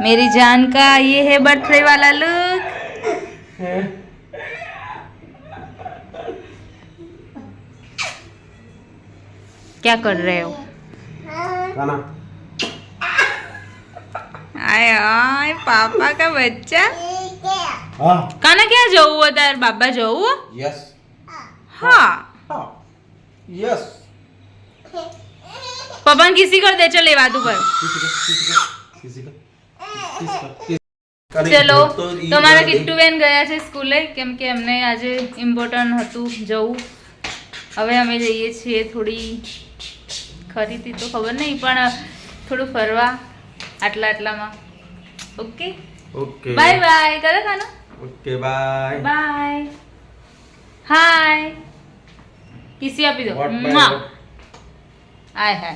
मेरी जान का ये है बर्थडे वाला लुक। क्या कर रहे हो? आय आय पापा का बच्चा। काना क्या जाऊ तार बाबा जाऊ? यस हाँ यस पापा ने किसी कर दे चल लेवा तू पर। ચલો તમારા કિટ્ટુબેન ગયા છે સ્કૂલે કેમ કે એમને આજે ઇમ્પોર્ટન્ટ હતું જવું. હવે અમે જઈએ છીએ થોડી ખરીદી તો ખબર નહીં પણ થોડું ફરવા આટલામાં. ઓકે ઓકે બાય બાય કરો ખાનો. ઓકે બાય બાય હાય કિસી આપી દો. હાય હાય.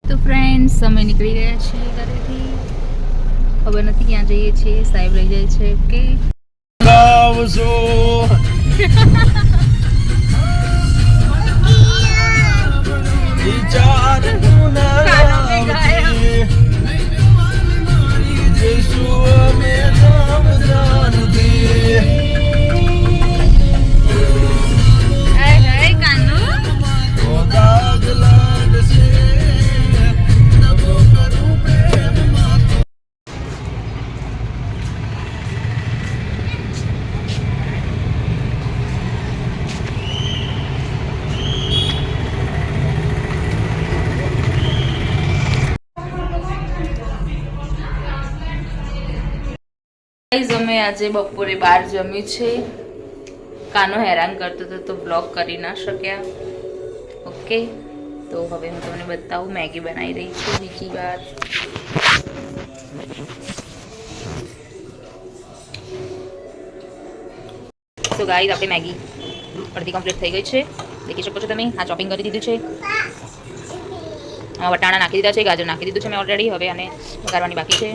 તો ફ્રેન્ડ્સ અમે નીકળી ગયા છીએ ઘરેથી. ખબર નથી ક્યાં જઈએ છીએ. સાહેબ લઈ જાય છે. ઓકે અમે આજે બપોરે 12 જમ્યું છે. કાનો હેરાન કરતો હતો તો બ્લોગ કરી ના શક્યા. ઓકે તો હવે હું તમને બતાવું મેગી બનાવી રહી છું બીજી વાર. તો ગાઈસ આપણે મેગી અડધી કમ્પ્લીટ થઈ ગઈ છે. દેખી શકો છો તમે. આ ચોપિંગ કરી દીધું છે. વટાણા નાખી દીધા છે. ગાજર નાખી દીધું છે મેં ઓલરેડી. હવે આને વઘારવાની બાકી છે.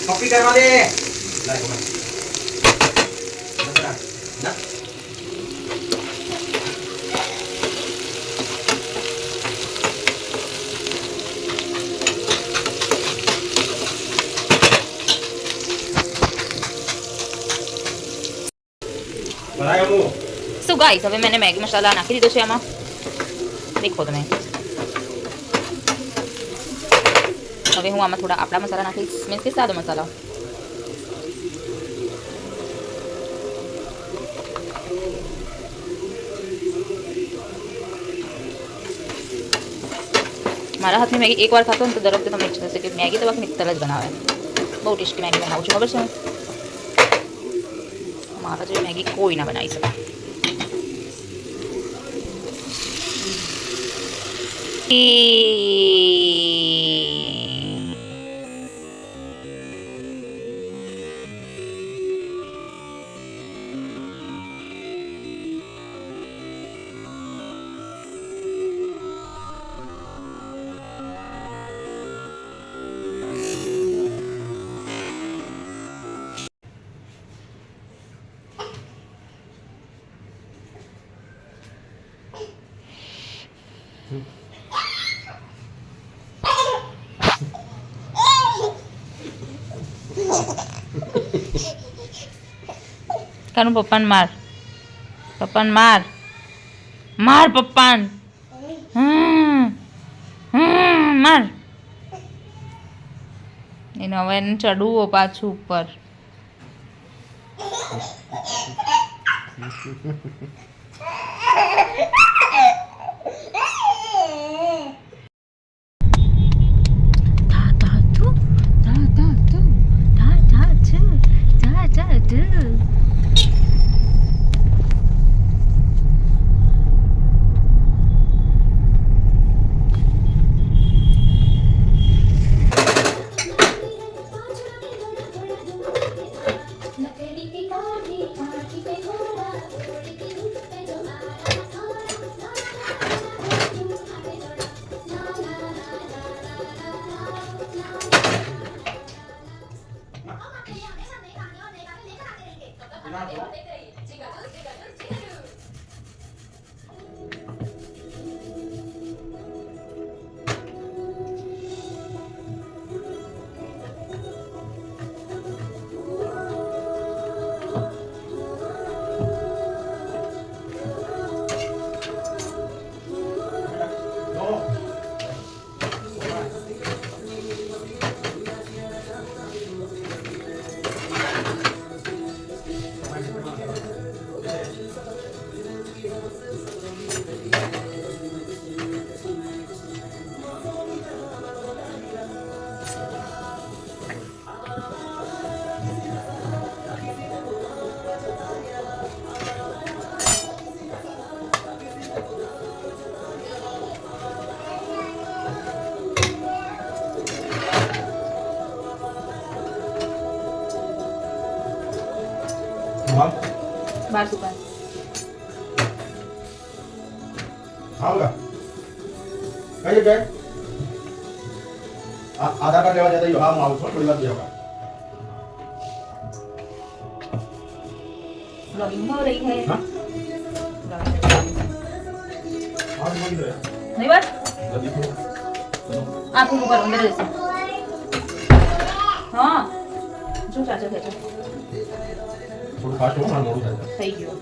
कॉपी करवा दे सो गाइस હવે मैंने मैगी मसाला નાખી દીધો છે આમાં. દેખો તમે. હવે હું આમાં થોડા આપણા મસાલા નાખીશ. મીન્સ કે સાદો મસાલા. મારા હાથની મેગી એકવાર ખાતો ને તો દર વખતે તમને ઈચ્છા થશે કે મેગી તો બાકી મિત્તલ જ બનાવે. બહુ ટેસ્ટી મેગી બનાવું છું ખબર છે. મારા જેવી મેગી કોઈ ના બનાવી શકે. કાનું પપ્પાને માર. પપ્પાને માર. માર પપ્પાને. માર. એને હવે એને ચડવું પાછું ઉપર. બાર દુકાન हाँ बोला कहीं गए आधार कार्ड लेवा जाता है हाँ माउस थोड़ी बात होगा ब्लॉगिंग हो रही है हाँ आज मत दे नहीं बात जल्दी आप ऊपर अंदर जैसे हाँ जो चाचा कहते थोड़ा फास्ट हो मार मोड़ जाएगा सही क्यों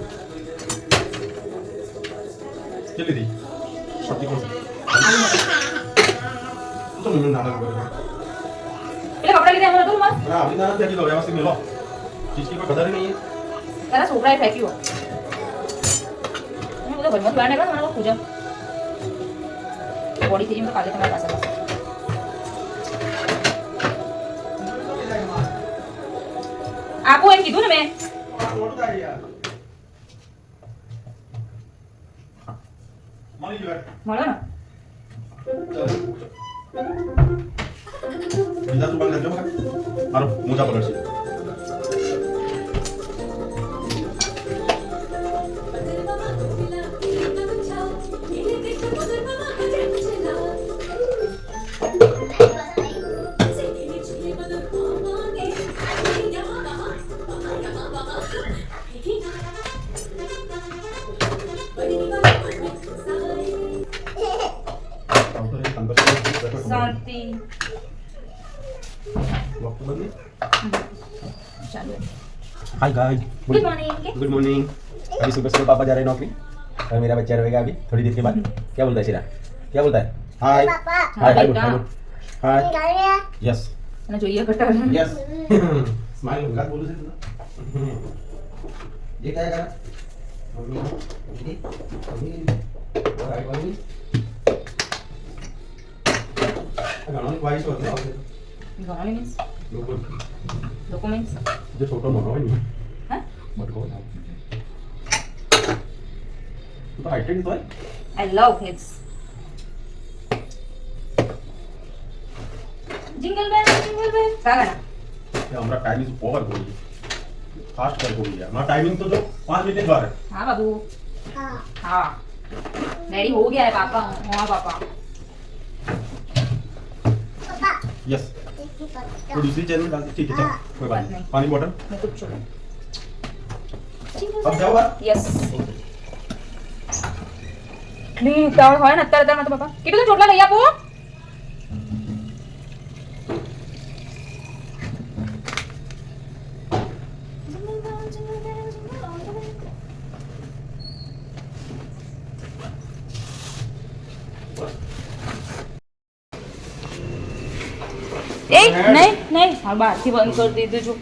चली दी शॉर्टी कौन तो मैं नाटक करूँगा એટલે કપડા લીધે અમારે તો મત ना अभी ना क्या किलो व्यवस्थित मिलो चीज की कोई कदर ही नहीं है તારા છોકરાએ ફેંક્યું હું બધો ઘરમાં બહાર નીકળો મને પૂજા બોડી થઈ તો કાલે તમારી પાસે આપો એમ કીધું ને મેં मानी जी बैठ મળો ને બીજા તું બંધ કરજો મારો મોજા પકડશે શાંતિ વક્ત બદલી ચાલો hi guys good morning good morning अभी सुबह सुबह पापा जा रहे हैं नौकरी और मेरा बच्चा रहेगा अभी थोड़ी देर के बाद क्या बोलता है शिरा क्या बोलता है हाय हाय हाय हाय यस અને જોઈએ કટર यस स्माइल होगा बोलो से ये क्या है mummy mummy mummy right mummy गाना वाइस होता है ગણવાની મીન્સ लोगों ડોક્યુમેન્ટ્સ जो छोटा मोटा है नहीं હા मत को ना तो हाइटेड तो है I love hits. Jingle bell, jingle bell. क्या गाना? ये हमारा टाइम इज ओवर हो गई फास्ट कर हो गया हमारा टाइमिंग तो जो 5 मिनट बार है हाँ बाबू. हाँ. रेडी हो गया है पापा. हाँ पापा. यस तो दूसरी चैनल में डालते ठीक है चल कोई बात नहीं पानी बॉटल मैं कुछ छोड़. अब जाओ बात Yes. નહીં ઉતાવળ હોય ને અત્યારે અત્યારે તો બાપા કીધું તો ચોટલા લઈ આપો એ નહીં નહીં હા બહારથી બંધ કરી દીધું છું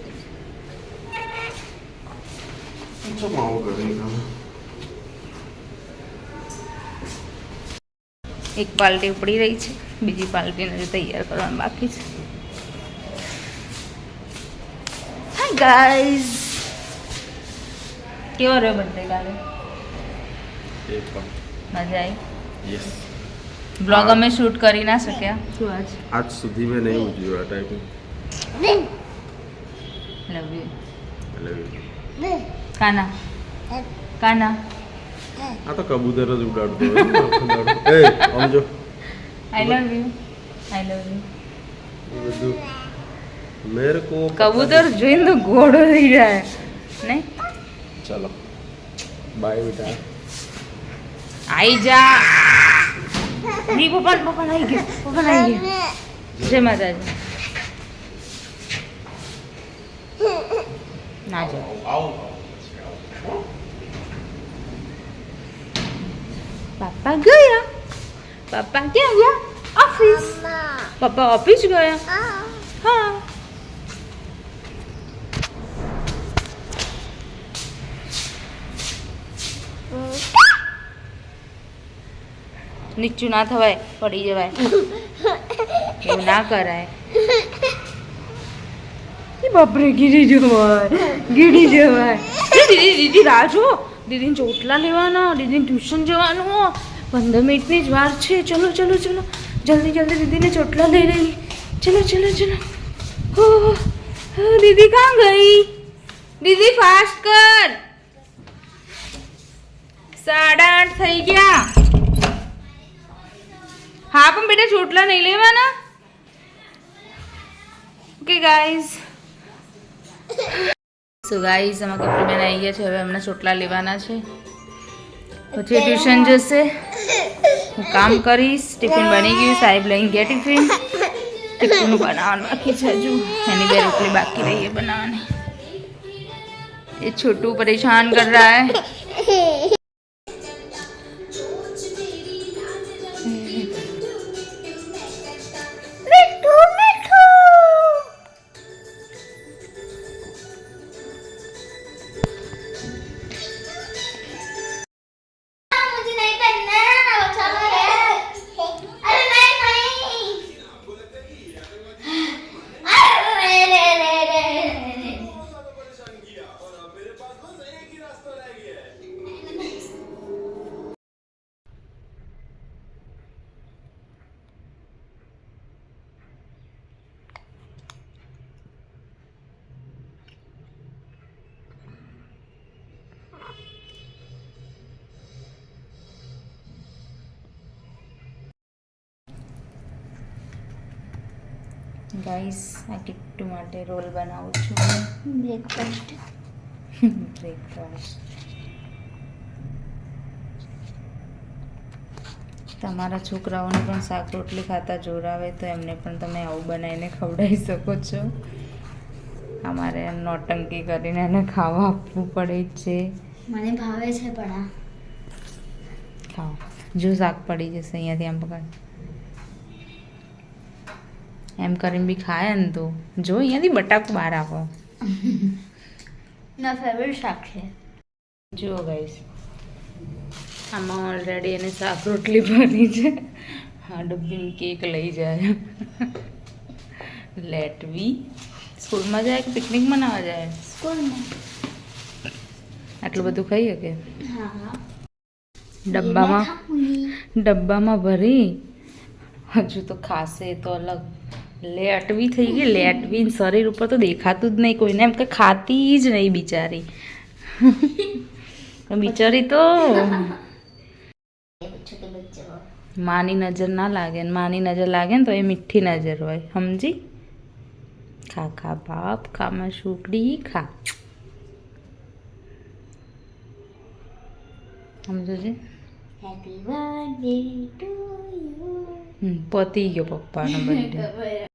सब माओ कर रहे हैं એક પાલટી ઉપડી રહી છે બીજી પાલટીને જો તૈયાર કરવાનું બાકી છે હાય ગાઈઝ કેવો રહ્યો બર્થડે કાલે एक कम મજા આવી यस બ્લોગ અમે શૂટ કરી ના શક્યા શું આજ आज सुधी में नहीं हुई टाइपिंग લવ યુ हेलो કાના કાના આ તો કબૂતર જ ઉડાડતો હોય ને આખો દાડો. એ આમ જો આઈ લવ યુ એ બધું મેરે કો કબૂતર જોઈને તો ઘોડો થઈ જાય નહીં ચલો બાય બેટા. આઈ જા ની પપ્પા આવી ગયા જય માતાજી ના જાઓ આવો પાપા ગયા પાપા ક્યાં ગયા ઓફિસ પાપા ઓફિસ ગયા હા નીચું ના થવાય પડી જવાય એવું ના કરાય એ બાપરે ગીરી જવાય દીદી રાહ જો દીદીને ચોટલા લેવાના દીદીને ટ્યુશન જવાનું 15 મિનિટની જ વાર છે ચલો જલ્દી દીદીને ચોટલા લઈ રહી ચલો હો દીદી કાં ગઈ દીદી ફાસ્ટ કર 8:30 થઈ ગયા હા પણ બેટા ચોટલા નહીં લેવાના ઓકે ગાઈઝ સો ગાઈઝ અમારા કપડાં આવી ગયા છે હવે અમને ચોટલા લેવાના છે પછી ટ્યુશન જશે હું કામ કરીશ ટિફિન બની ગયું સાહેબ લઈને ગયા ટિફિન બનાવવાનું બાકી છે હજુ એની 2 રોટલી બાકી રહી है बनाने ये छोटू परेशान कर रहा है ગાઈસ આ કિટ્ટુ માટે રોલ બનાવું છું બ્રેકફાસ્ટ તમારા છોકરાઓને પણ શાક રોટલી ખાતા જોરાવે તો એમને પણ તમે આવું બનાવીને ખવડાવી શકો છો અમારે નોટંકી કરીને એને ખાવા આપવું પડે છે મને ભાવે છે પણ આ ખાઓ જો શાક પડી જશે અહીંયાથી આમ પકડ એમ કરીને બી ખાય ને તો જો અહીંયાથી બટાકું બહાર આપો ના ફેવરેટ શાક છે જુઓ ગાઈસ આમાં ઓલરેડી એને શાક રોટલી ભરી છે હા ડબ્બીની કેક લઈ જાય લેટવી સ્કૂલમાં જાય કે પિકનિક મનાવવા જાય સ્કૂલમાં આટલું બધું ખાઈ શકે હા ડબ્બામાં ભરી હજુ તો ખાશે તો અલગ લેટવી થઈ ગઈ લેટવી શરીર ઉપર તો દેખાતું જ નહીં કોઈને એમ કે ખાતી જ નહીં બિચારી બિચારી તો માની નજર ના લાગે ને માની નજર લાગે ને તો એ મીઠી નજર હોય સમજી ખા ખા બાપ ખામાં શુકડી ખા સમજો છે હેપી બર્થડે ટુ યુ પતી ગયો પપ્પાનો બર્થડે